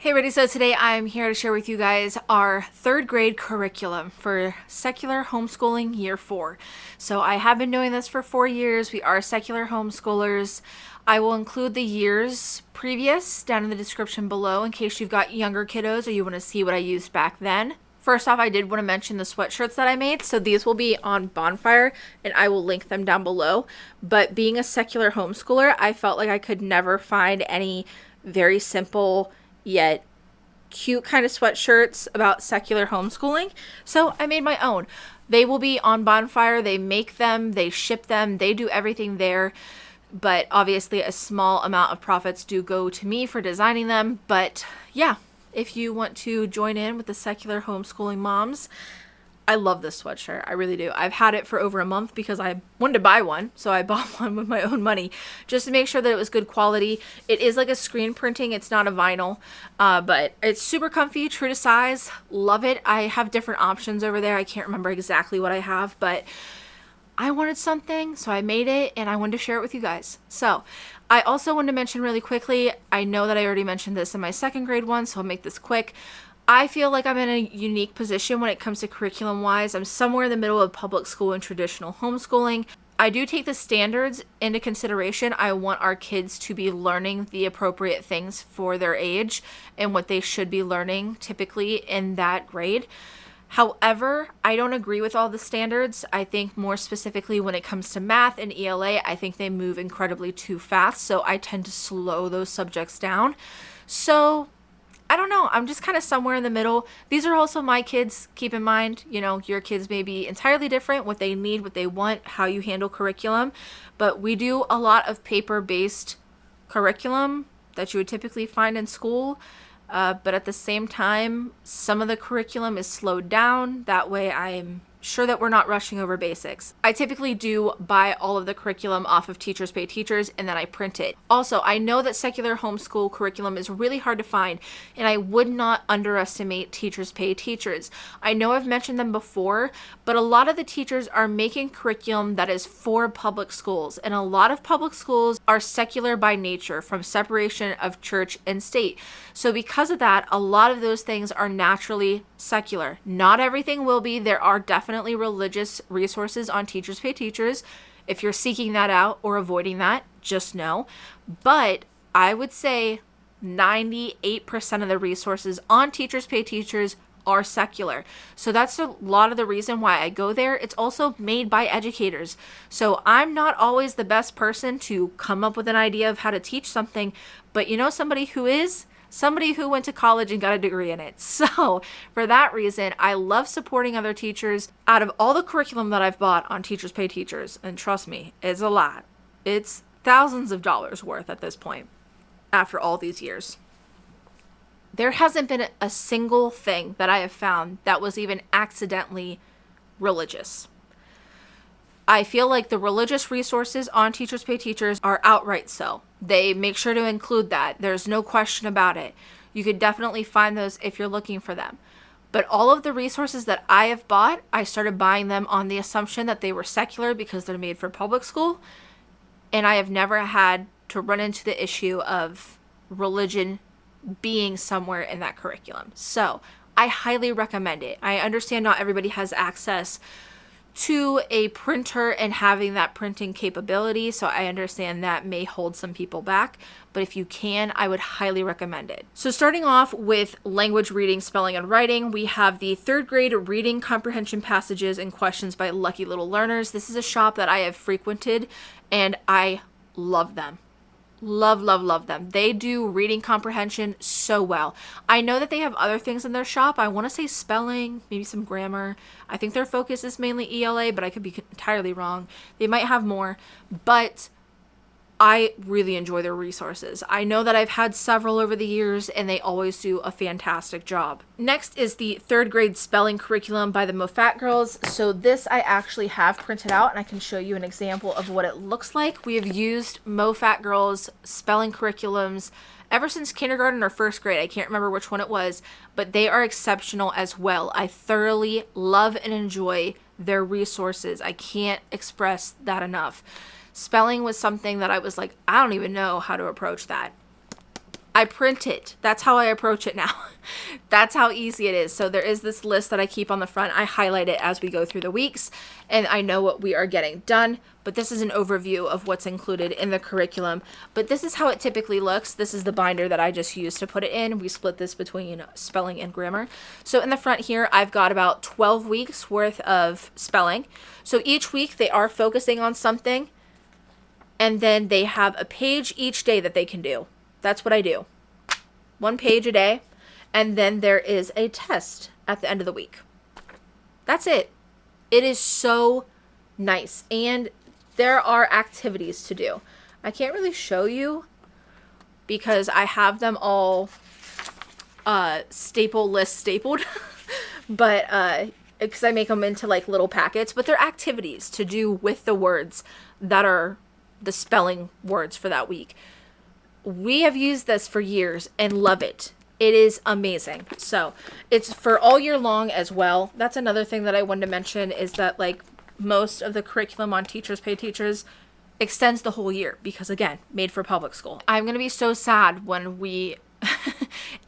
Hey everybody, so today I'm here to share with you guys our third grade curriculum for secular homeschooling year 4. So I have been doing this for 4 years. We are secular homeschoolers. I will include the years previous down in the description below in case you've got younger kiddos or you want to see what I used back then. First off, I did want to mention the sweatshirts that I made. So these will be on BONFIRE and I will link them down below. But being a secular homeschooler, I felt like I could never find any very simple yet cute kind of sweatshirts about secular homeschooling. So I made my own. They will be on BONFIRE. They make them, they ship them, they do everything there. But obviously a small amount of profits do go to me for designing them. But yeah, if you want to join in with the secular homeschooling moms, I love this sweatshirt. I really do. I've had it for over a month because I wanted to buy one. So I bought one with my own money just to make sure that it was good quality. It is like a screen printing. It's not a vinyl, but it's super comfy, true to size. Love it. I have different options over there. I can't remember exactly what I have, but I wanted something, so I made it and I wanted to share it with you guys. So I also wanted to mention really quickly, I know that I already mentioned this in my second grade one, so I'll make this quick. I feel like I'm in a unique position when it comes to curriculum wise. I'm somewhere in the middle of public school and traditional homeschooling. I do take the standards into consideration. I want our kids to be learning the appropriate things for their age and what they should be learning typically in that grade. However, I don't agree with all the standards. I think more specifically when it comes to math and ELA, I think they move incredibly too fast. So I tend to slow those subjects down. So I don't know. I'm just kind of somewhere in the middle. These are also my kids. Keep in mind, your kids may be entirely different, what they need, what they want, how you handle curriculum. But we do a lot of paper-based curriculum that you would typically find in school. But at the same time, some of the curriculum is slowed down. That way I'm sure that we're not rushing over basics. I typically do buy all of the curriculum off of Teachers Pay Teachers and then I print it. Also, I know that secular homeschool curriculum is really hard to find and I would not underestimate Teachers Pay Teachers. I know I've mentioned them before, but a lot of the teachers are making curriculum that is for public schools, and a lot of public schools are secular by nature from separation of church and state. So because of that, a lot of those things are naturally secular. Not everything will be. There are definitely religious resources on Teachers Pay Teachers. If you're seeking that out or avoiding that, just know. But I would say 98% of the resources on Teachers Pay Teachers are secular. So that's a lot of the reason why I go there. It's also made by educators. So I'm not always the best person to come up with an idea of how to teach something, but somebody who is, somebody who went to college and got a degree in it. So for that reason, I love supporting other teachers. Out of all the curriculum that I've bought on Teachers Pay Teachers, and trust me, it's a lot. It's thousands of dollars worth at this point after all these years. There hasn't been a single thing that I have found that was even accidentally religious. I feel like the religious resources on Teachers Pay Teachers are outright so. They make sure to include that. There's no question about it. You could definitely find those if you're looking for them. But all of the resources that I have bought, I started buying them on the assumption that they were secular because they're made for public school. And I have never had to run into the issue of religion being somewhere in that curriculum. So I highly recommend it. I understand not everybody has access to a printer and having that printing capability, so I understand that may hold some people back, but if you can, I would highly recommend it. So starting off with language, reading, spelling, and writing, we have the third grade reading comprehension passages and questions by Lucky Little Learners. This is a shop that I have frequented and I love them. Love them. They do reading comprehension so well. I know that they have other things in their shop. I want to say spelling, maybe some grammar. I think their focus is mainly ELA, but I could be entirely wrong. They might have more, but I really enjoy their resources. I know that I've had several over the years and they always do a fantastic job. Next is the third grade spelling curriculum by the Moffatt girls. So this I actually have printed out and I can show you an example of what it looks like. We have used Moffatt girls spelling curriculums ever since kindergarten or first grade. I can't remember which one it was, but they are exceptional as well. I thoroughly love and enjoy their resources. I can't express that enough. Spelling was something that I was like, I don't even know how to approach that. I print it. That's how I approach it now. That's how easy it is. So there is this list that I keep on the front. I highlight it as we go through the weeks, and I know what we are getting done. But this is an overview of what's included in the curriculum. But this is how it typically looks. This is the binder that I just used to put it in. We split this between spelling and grammar. So in the front here, I've got about 12 weeks worth of spelling. So each week they are focusing on something, and then they have a page each day that they can do. That's what I do. 1 page a day. And then there is a test at the end of the week. That's it. It is so nice. And there are activities to do. I can't really show you because I have them all stapled, but because I make them into like little packets, but they're activities to do with the words that are the spelling words for that week. We have used this for years and love it. It is amazing. So it's for all year long as well. That's another thing that I wanted to mention is that like most of the curriculum on Teachers Pay Teachers extends the whole year because again, made for public school. I'm going to be so sad when we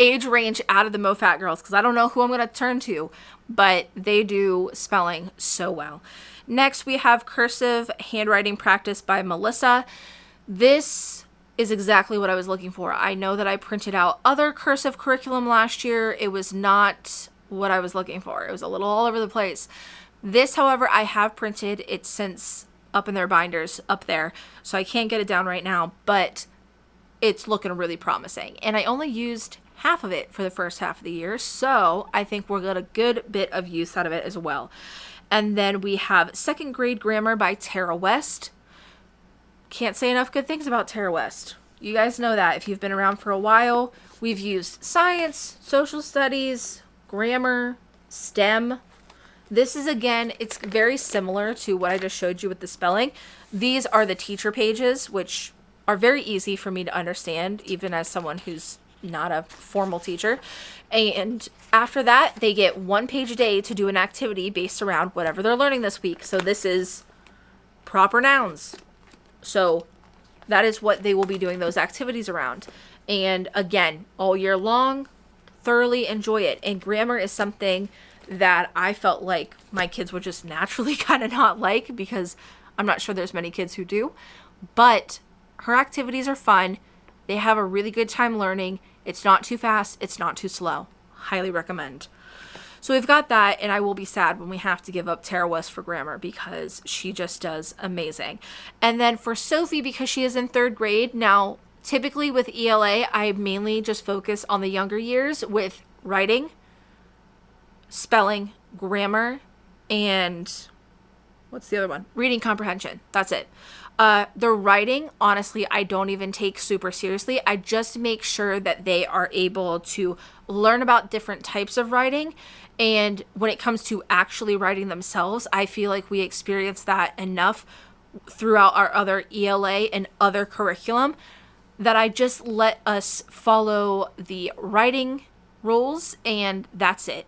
age range out of the Moffatt girls because I don't know who I'm going to turn to, but they do spelling so well. Next, we have Cursive Handwriting Practice by Melissa. This is exactly what I was looking for. I know that I printed out other cursive curriculum last year. It was not what I was looking for. It was a little all over the place. This, however, I have printed. It's since up in their binders up there, so I can't get it down right now, but it's looking really promising. And I only used half of it for the first half of the year, so I think we'll get a good bit of use out of it as well. And then we have 2nd Grade Grammar by Tara West. Can't say enough good things about Tara West. You guys know that if you've been around for a while. We've used science, social studies, grammar, STEM. This is, again, it's very similar to what I just showed you with the spelling. These are the teacher pages, which are very easy for me to understand, even as someone who's not a formal teacher. And after that, they get 1 page a day to do an activity based around whatever they're learning this week. So this is proper nouns. So that is what they will be doing those activities around. And again, all year long, thoroughly enjoy it. And grammar is something that I felt like my kids would just naturally kind of not like because I'm not sure there's many kids who do. But her activities are fun. They have a really good time learning. It's not too fast. It's not too slow. Highly recommend. So we've got that, and I will be sad when we have to give up Tara West for grammar because she just does amazing. And then for Sophie, because she is in 3rd grade, now typically with ELA, I mainly just focus on the younger years with writing, spelling, grammar, and what's the other one? Reading comprehension. That's it. The writing, honestly, I don't even take super seriously. I just make sure that they are able to learn about different types of writing. And when it comes to actually writing themselves, I feel like we experience that enough throughout our other ELA and other curriculum that I just let us follow the writing rules, and that's it.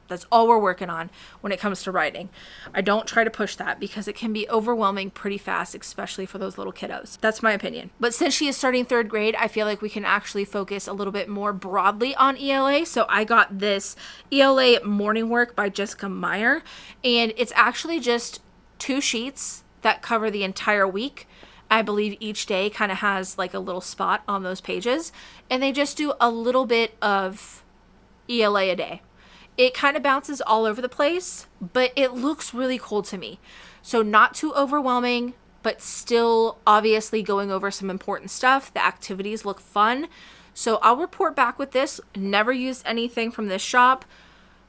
That's all we're working on when it comes to writing. I don't try to push that because it can be overwhelming pretty fast, especially for those little kiddos. That's my opinion. But since she is starting 3rd grade, I feel like we can actually focus a little bit more broadly on ELA. So I got this ELA morning work by Jessica Myer, and it's actually just 2 sheets that cover the entire week. I believe each day kind of has like a little spot on those pages, and they just do a little bit of ELA a day. It kind of bounces all over the place, but it looks really cool to me. So not too overwhelming, but still obviously going over some important stuff. The activities look fun. So I'll report back with this. Never used anything from this shop,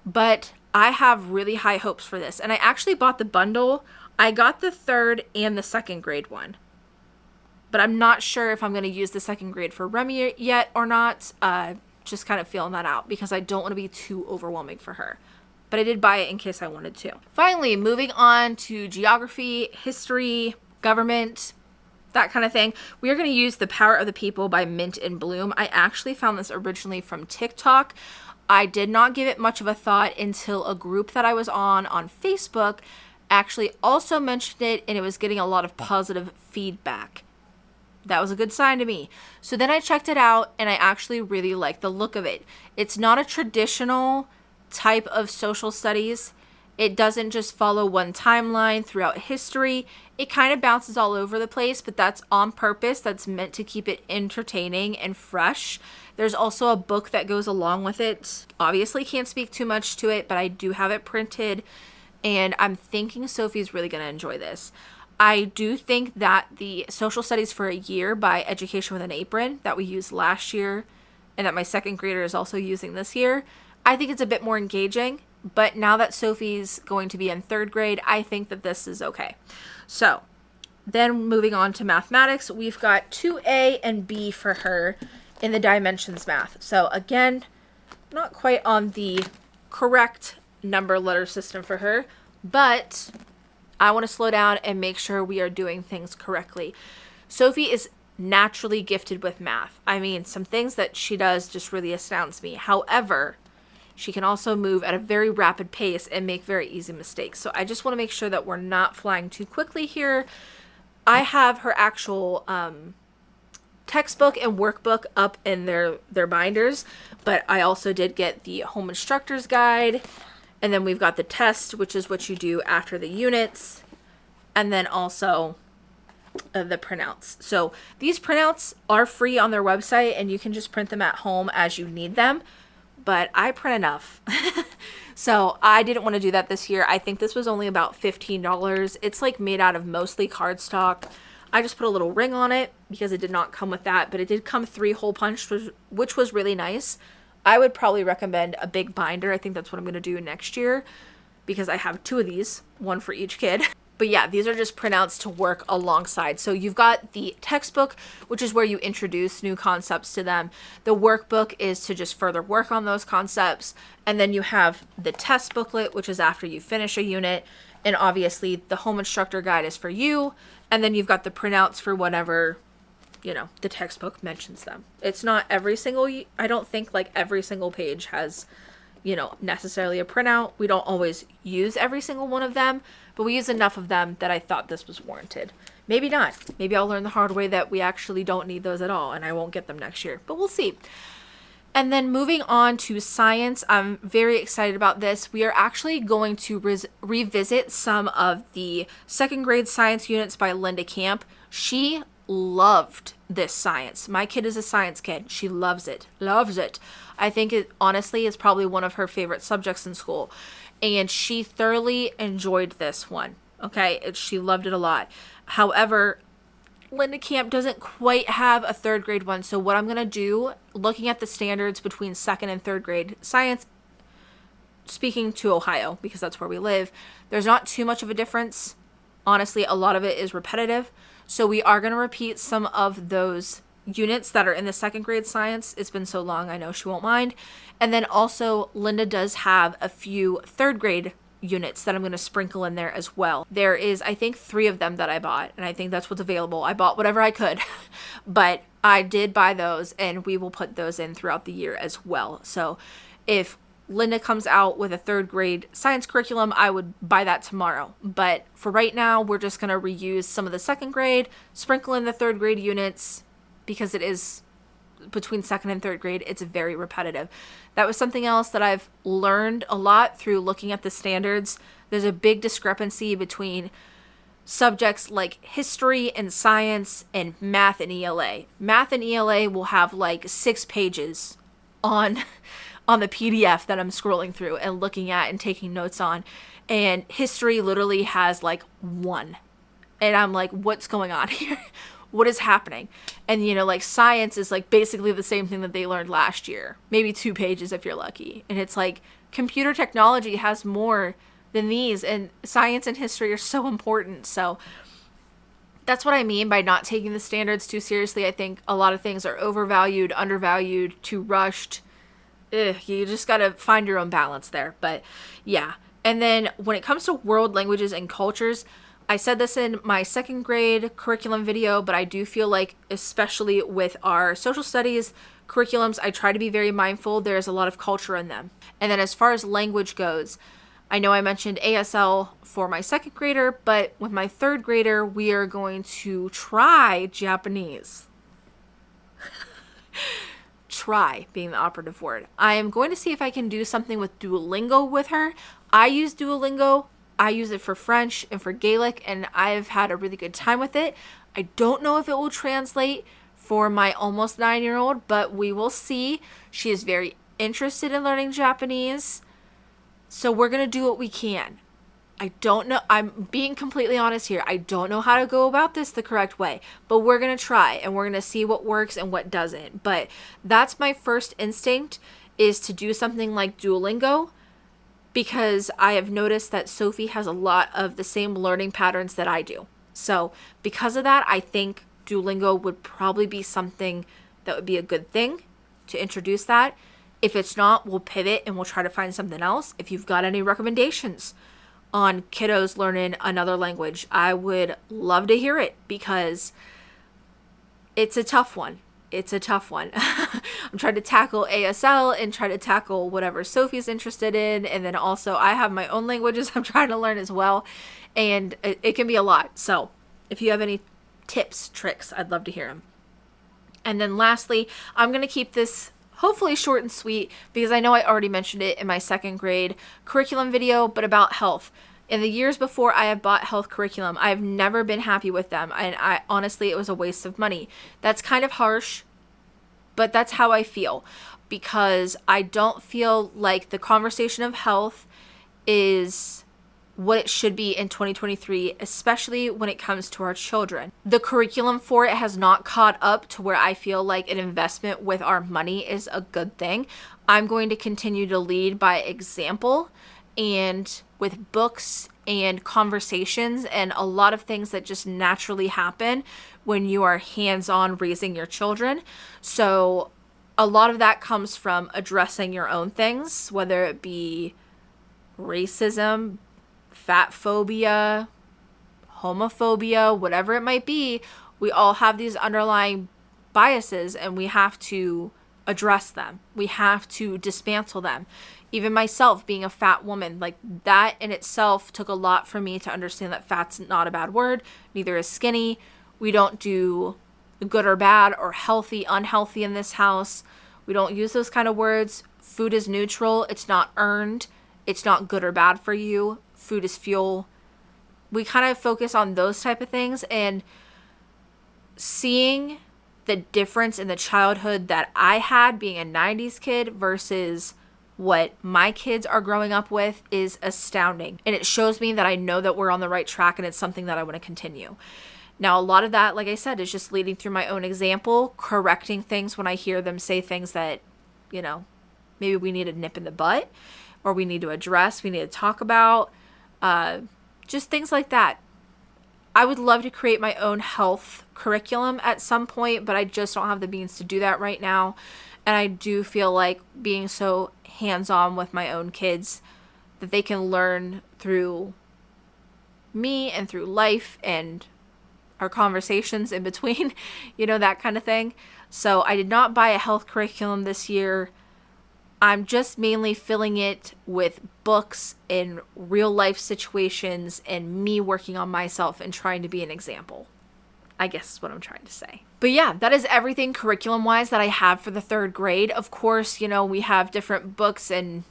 but I have really high hopes for this. And I actually bought the bundle. I got the 3rd and the 2nd grade one, but I'm not sure if I'm going to use the 2nd grade for Remy yet or not. Just kind of feeling that out because I don't want to be too overwhelming for her. But I did buy it in case I wanted to. Finally, moving on to geography, history, government, that kind of thing. We are going to use The Power of the People by Mint and Bloom. I actually found this originally from TikTok. I did not give it much of a thought until a group that I was on Facebook actually also mentioned it, and it was getting a lot of positive feedback. That was a good sign to me. So then I checked it out and I actually really like the look of it. It's not a traditional type of social studies. It doesn't just follow one timeline throughout history. It kind of bounces all over the place, but that's on purpose. That's meant to keep it entertaining and fresh. There's also a book that goes along with it. Obviously can't speak too much to it, but I do have it printed and I'm thinking Sophie's really going to enjoy this. I do think that the Social Studies for a Year by Education with an Apron that we used last year and that my second grader is also using this year, I think it's a bit more engaging. But now that Sophie's going to be in third grade, I think that this is okay. So then moving on to mathematics, we've got 2A and B for her in the dimensions math. So again, not quite on the correct number letter system for her, but I want to slow down and make sure we are doing things correctly. Sophie is naturally gifted with math. I mean, some things that she does just really astounds me. However, she can also move at a very rapid pace and make very easy mistakes. So I just want to make sure that we're not flying too quickly here. I have her actual textbook and workbook up in their binders, but I also did get the home instructor's guide. And then we've got the test, which is what you do after the units. And then also the printouts. So these printouts are free on their website and you can just print them at home as you need them. But I print enough. So I didn't want to do that this year. I think this was only about $15. It's like made out of mostly cardstock. I just put a little ring on it because it did not come with that, but it did come 3-hole punch, which was really nice. I would probably recommend a big binder. I think that's what I'm going to do next year because I have 2 of these, one for each kid. But yeah, these are just printouts to work alongside. So you've got the textbook, which is where you introduce new concepts to them. The workbook is to just further work on those concepts. And then you have the test booklet, which is after you finish a unit. And obviously the home instructor guide is for you. And then you've got the printouts for whatever, you know, the textbook mentions them. It's not every single, I don't think like every single page has, you know, necessarily a printout. We don't always use every single one of them, but we use enough of them that I thought this was warranted. Maybe not. Maybe I'll learn the hard way that we actually don't need those at all and I won't get them next year, but we'll see. And then moving on to science, I'm very excited about this. We are actually going to revisit some of the second grade science units by Linda Kamp. She loved this science. My kid is a science kid. She loves it. Loves it. I think it honestly is probably one of her favorite subjects in school. And she thoroughly enjoyed this one. Okay. She loved it a lot. However, Linda Kamp doesn't quite have a third grade one. So what I'm going to do, looking at the standards between second and third grade science, speaking to Ohio, because that's where we live, there's not too much of a difference. Honestly, a lot of it is repetitive. So we are going to repeat some of those units that are in the second grade science. It's been so long, I know she won't mind. And then also Linda does have a few third grade units that I'm going to sprinkle in there as well. There is, I think, 3 of them that I bought, and I think that's what's available. I bought whatever I could, but I did buy those and we will put those in throughout the year as well. So if Linda comes out with a third grade science curriculum, I would buy that tomorrow. But for right now, we're just going to reuse some of the second grade, sprinkle in the third grade units because it is between second and third grade. It's very repetitive. That was something else that I've learned a lot through looking at the standards. There's a big discrepancy between subjects like history and science and math and ELA. Math and ELA will have like 6 pages on the PDF that I'm scrolling through and looking at and taking notes on. And history literally has like 1. And I'm like, what's going on here? What is happening? And, you know, like science is like basically the same thing that they learned last year. Maybe 2 pages if you're lucky. And it's like computer technology has more than these. And science and history are so important. So that's what I mean by not taking the standards too seriously. I think a lot of things are overvalued, undervalued, too rushed. You just got to find your own balance there. But yeah. And then when it comes to world languages and cultures, I said this in my second grade curriculum video, but I do feel like, especially with our social studies curriculums, I try to be very mindful. There's a lot of culture in them. And then as far as language goes, I know I mentioned ASL for my second grader, but with my third grader, we are going to try Japanese. Try being the operative word. I am going to see if I can do something with Duolingo with her. I use Duolingo. I use it for French and for Gaelic, and I've had a really good time with it. I don't know if it will translate for my almost 9-year-old, but we will see. She is very interested in learning Japanese, so we're going to do what we can. I don't know. I'm being completely honest here. I don't know how to go about this the correct way, but we're going to try and we're going to see what works and what doesn't. But that's my first instinct, is to do something like Duolingo, because I have noticed that Sophie has a lot of the same learning patterns that I do. So because of that, I think Duolingo would probably be something that would be a good thing to introduce that. If it's not, we'll pivot and we'll try to find something else. If you've got any recommendations on kiddos learning another language, I would love to hear it, because it's a tough one. It's a tough one. I'm trying to tackle ASL and try to tackle whatever Sophie's interested in. And then also I have my own languages I'm trying to learn as well. And it can be a lot. So if you have any tips, tricks, I'd love to hear them. And then lastly, I'm going to keep this hopefully short and sweet, because I know I already mentioned it in my second grade curriculum video, but about health. In the years before I have bought health curriculum, I've never been happy with them. And I honestly, it was a waste of money. That's kind of harsh, but that's how I feel, because I don't feel like the conversation of health is what it should be in 2023, especially when it comes to our children. The curriculum for it has not caught up to where I feel like an investment with our money is a good thing. I'm going to continue to lead by example, and with books and conversations and a lot of things that just naturally happen when you are hands-on raising your children. So a lot of that comes from addressing your own things, whether it be racism, fat phobia, homophobia, whatever it might be. We all have these underlying biases, and we have to address them. We have to dismantle them. Even myself, being a fat woman, like that in itself took a lot for me to understand that fat's not a bad word. Neither is skinny. We don't do good or bad or healthy, unhealthy in this house. We don't use those kind of words. Food is neutral. It's not earned. It's not good or bad for you. Food is fuel. We kind of focus on those type of things, and seeing the difference in the childhood that I had being a 90s kid versus what my kids are growing up with is astounding. And it shows me that I know that we're on the right track, and it's something that I want to continue. Now, a lot of that, like I said, is just leading through my own example, correcting things when I hear them say things that, you know, maybe we need a nip in the butt, or we need to address, we need to talk about, just things like that. I would love to create my own health curriculum at some point, but I just don't have the means to do that right now. And I do feel like being so hands-on with my own kids, that they can learn through me and through life and our conversations in between, you know, that kind of thing. So I did not buy a health curriculum this year. I'm just mainly filling it with books and real life situations and me working on myself and trying to be an example, I guess is what I'm trying to say. But yeah, that is everything curriculum wise that I have for the third grade. Of course, you know, we have different books and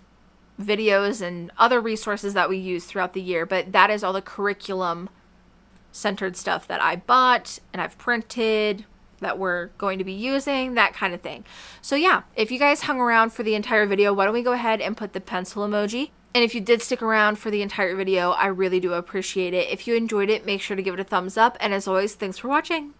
videos and other resources that we use throughout the year, but that is all the curriculum centered stuff that I bought and I've printed that we're going to be using, that kind of thing. So yeah, if you guys hung around for the entire video, why don't we go ahead and put the pencil emoji? And if you did stick around for the entire video, I really do appreciate it. If you enjoyed it, make sure to give it a thumbs up. And as always, thanks for watching.